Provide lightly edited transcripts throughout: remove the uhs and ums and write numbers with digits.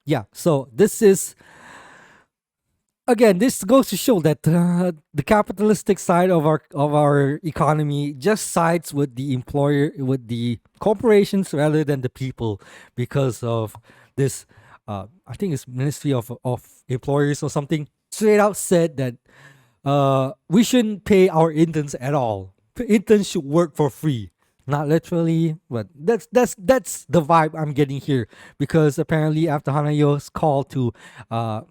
Yeah, so this is again, this goes to show that the capitalistic side of our economy just sides with the employer, with the corporations rather than the people, because of this. I think it's Ministry of Employers or something straight out said that we shouldn't pay our interns at all. Interns should work for free. Not literally, but that's the vibe I'm getting here, because apparently after Hanayo's call to uh,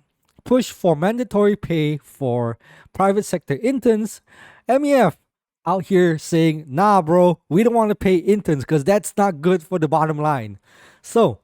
push for mandatory pay for private sector interns, MEF out here saying, nah, bro, we don't want to pay interns because that's not good for the bottom line. So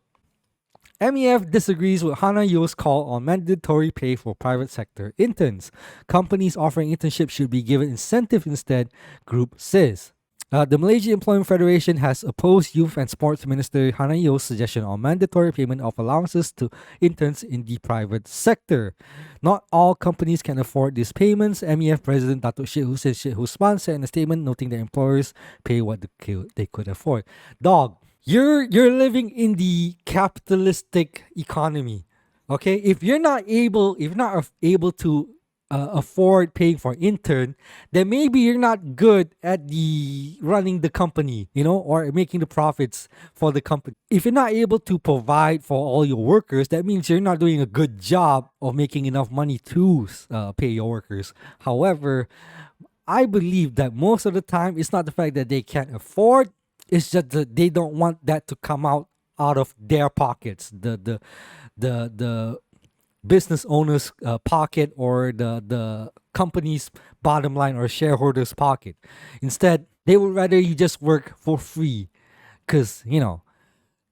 MEF disagrees with Hana Yo's call on mandatory pay for private sector interns. Companies offering internships should be given incentive instead, group says. The Malaysia Employment Federation has opposed Youth and Sports Minister Hana Yo's suggestion on mandatory payment of allowances to interns in the private sector. Not all companies can afford these payments, MEF President Datuk Sheikh Hussein Sheikh Husman said in a statement, noting that employers pay what they could afford. Dog, you're living in the capitalistic economy. Okay, if you're not able to afford paying for intern, then maybe you're not good at the running the company, or making the profits for the company. If you're not able to provide for all your workers, that means you're not doing a good job of making enough money to pay your workers. However, I believe that most of the time it's not the fact that they can't afford, it's just that they don't want that to come out of their pockets, the business owner's pocket, or the company's bottom line or shareholders' pocket. Instead, they would rather you just work for free, because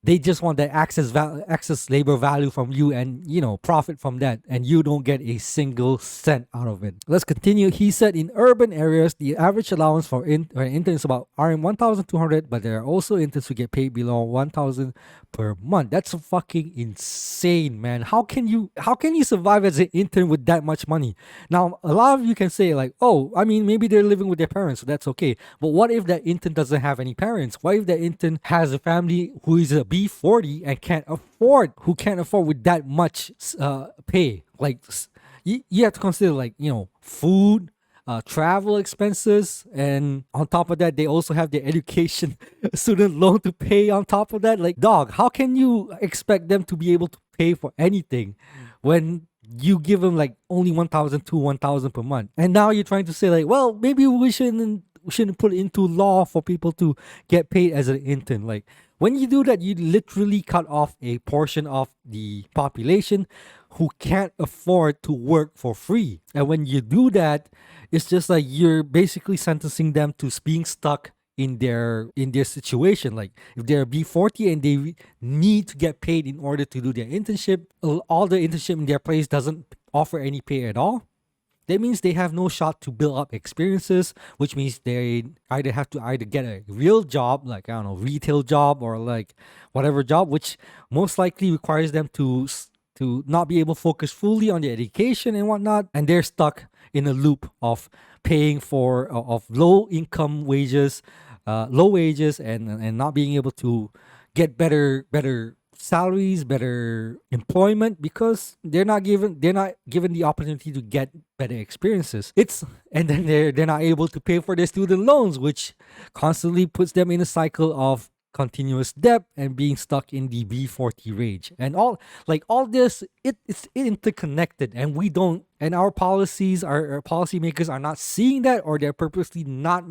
they just want that excess labor value from you, and profit from that, and you don't get a single cent out of it. Let's continue. He said in urban areas the average allowance for an intern is about RM 1,200, but there are also interns who get paid below 1,000 per month. That's fucking insane, man. How can you survive as an intern with that much money? Now, a lot of you can say like, oh, I mean, maybe they're living with their parents, so that's okay. But what if that intern doesn't have any parents? What if that intern has a family who is a B40 and can't afford with that much pay? Like, you have to consider, like, food, travel expenses, and on top of that they also have their education student loan to pay on top of that. Like, dog, how can you expect them to be able to pay for anything when you give them like only 1,000 to 1,000 per month? And now you're trying to say like, well, maybe we shouldn't put it into law for people to get paid as an intern. Like, when you do that, you literally cut off a portion of the population who can't afford to work for free. And when you do that, it's just like you're basically sentencing them to being stuck in their situation. Like, if they're B40 and they need to get paid in order to do their internship, all the internship in their place doesn't offer any pay at all. That means they have no shot to build up experiences, which means they have to get a real job, like, I don't know, retail job, or like whatever job, which most likely requires them to not be able to focus fully on their education and whatnot, and they're stuck in a loop of paying for of low income wages, low wages, and not being able to get better salaries, better employment, because they're not given the opportunity to get better experiences. And then they're not able to pay for their student loans, which constantly puts them in a cycle of continuous debt and being stuck in the B40 range. And all this, it's interconnected, and we don't, and our policymakers are not seeing that, or they're purposely not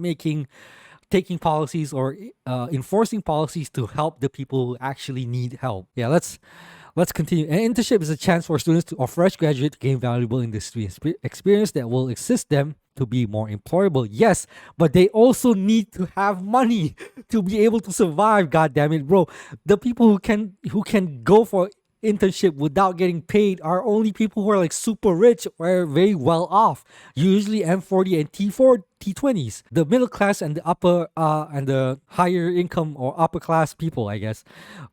taking policies or enforcing policies to help the people who actually need help. Yeah, let's continue. An internship is a chance for students or fresh graduates to gain valuable industry experience that will assist them to be more employable. Yes, but they also need to have money to be able to survive. God damn it, bro. The people who can go for internship without getting paid are only people who are like super rich or very well off, usually M40 and T20s. The middle class and the upper and the higher income or upper class people, I guess,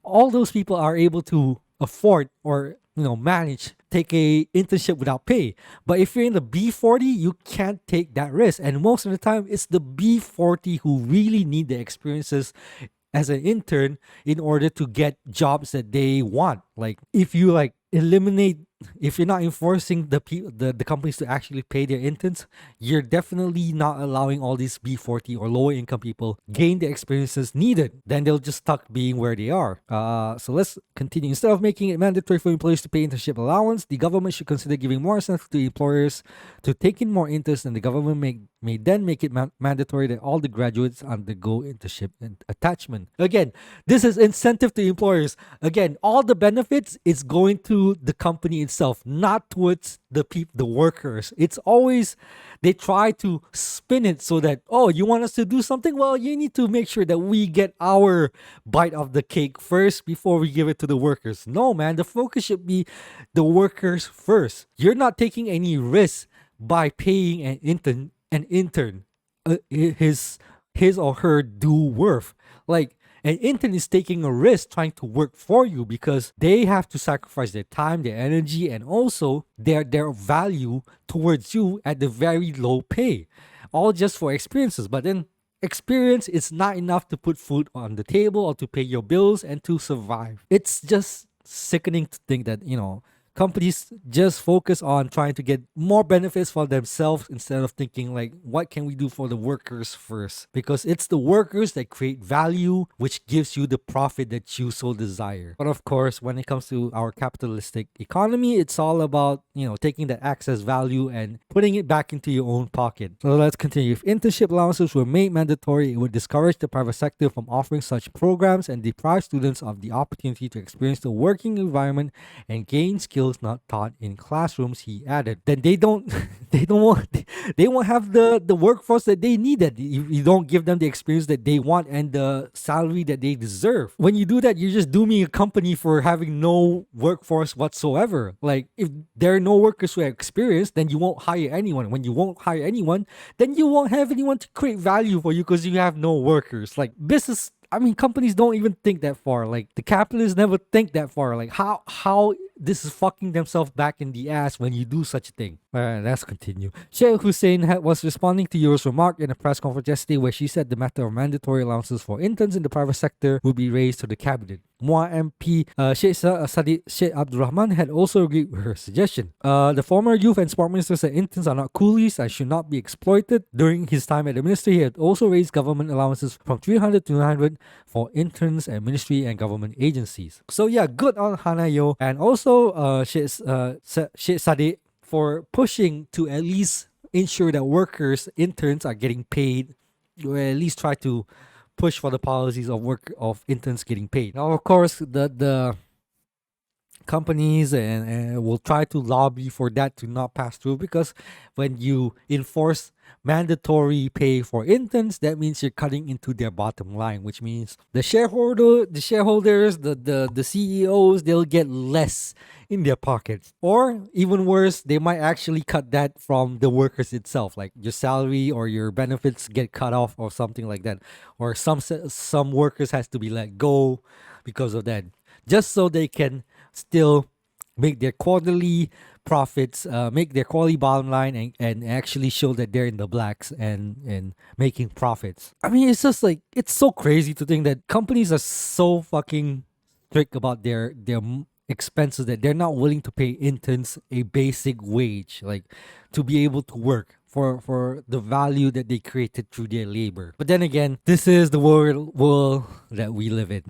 all those people are able to afford or manage take a internship without pay. But if you're in the B40, you can't take that risk, and most of the time it's the B40 who really need the experiences as an intern in order to get jobs that they want. Like, if you eliminate, if you're not enforcing the companies to actually pay their interns, you're definitely not allowing all these B40 or lower income people gain the experiences needed. Then they'll just stuck being where they are. So let's continue. Instead of making it mandatory for employees to pay internship allowance, the government should consider giving more incentive to employers to take in more interns, and the government may then make it mandatory that all the graduates undergo internship and attachment. Again, this is incentive to employers. Again, all the benefits is going to the company itself, not towards the workers. It's always, they try to spin it so that, oh, you want us to do something? Well, you need to make sure that we get our bite of the cake first before we give it to the workers. No, man, the focus should be the workers first. You're not taking any risks by paying an intern his or her due worth. Like, an intern is taking a risk trying to work for you because they have to sacrifice their time, their energy, and also their value towards you at the very low pay, all just for experiences. But then experience is not enough to put food on the table or to pay your bills and to survive. It's just sickening to think that, companies just focus on trying to get more benefits for themselves instead of thinking like, what can we do for the workers first? Because it's the workers that create value, which gives you the profit that you so desire. But of course, when it comes to our capitalistic economy, it's all about, taking that excess value and putting it back into your own pocket. So let's continue. If internship allowances were made mandatory, it would discourage the private sector from offering such programs and deprive students of the opportunity to experience the working environment and gain skills not taught in classrooms, he added. Then they don't they won't have the workforce that they need. That you don't give them the experience that they want and the salary that they deserve. When you do that, you're just dooming a company for having no workforce whatsoever. Like, if there are no workers who have experience, then you won't hire anyone. When you won't hire anyone, then you won't have anyone to create value for you because you have no workers. Like, companies don't even think that far. Like, the capitalists never think that far. Like, how this is fucking themselves back in the ass when you do such a thing. Alright, let's continue. Sheikh Hussein was responding to Euro's remark in a press conference yesterday where she said the matter of mandatory allowances for interns in the private sector would be raised to the cabinet. MWA MP Sheikh Abdurrahman had also agreed with her suggestion. The former youth and sport minister said interns are not coolies and should not be exploited. During his time at the ministry, he had also raised government allowances from 300 to 900 for interns at ministry and government agencies. So yeah, good on Hanayo and also Sheikh Sadiq for pushing to at least ensure that workers, interns are getting paid, or at least try to push for the policies of interns getting paid. Now, of course, the companies and will try to lobby for that to not pass through, because when you enforce mandatory pay for interns, that means you're cutting into their bottom line, which means the shareholders, the CEOs, they'll get less in their pockets. Or even worse, they might actually cut that from the workers itself, like your salary or your benefits get cut off or something like that. Or some workers has to be let go because of that, just so they can still make their quarterly profits, make their quality bottom line, and actually show that they're in the blacks and making profits. It's just like, it's so crazy to think that companies are so fucking strict about their expenses that they're not willing to pay interns a basic wage, like, to be able to work for the value that they created through their labor. But then again, this is the world that we live in.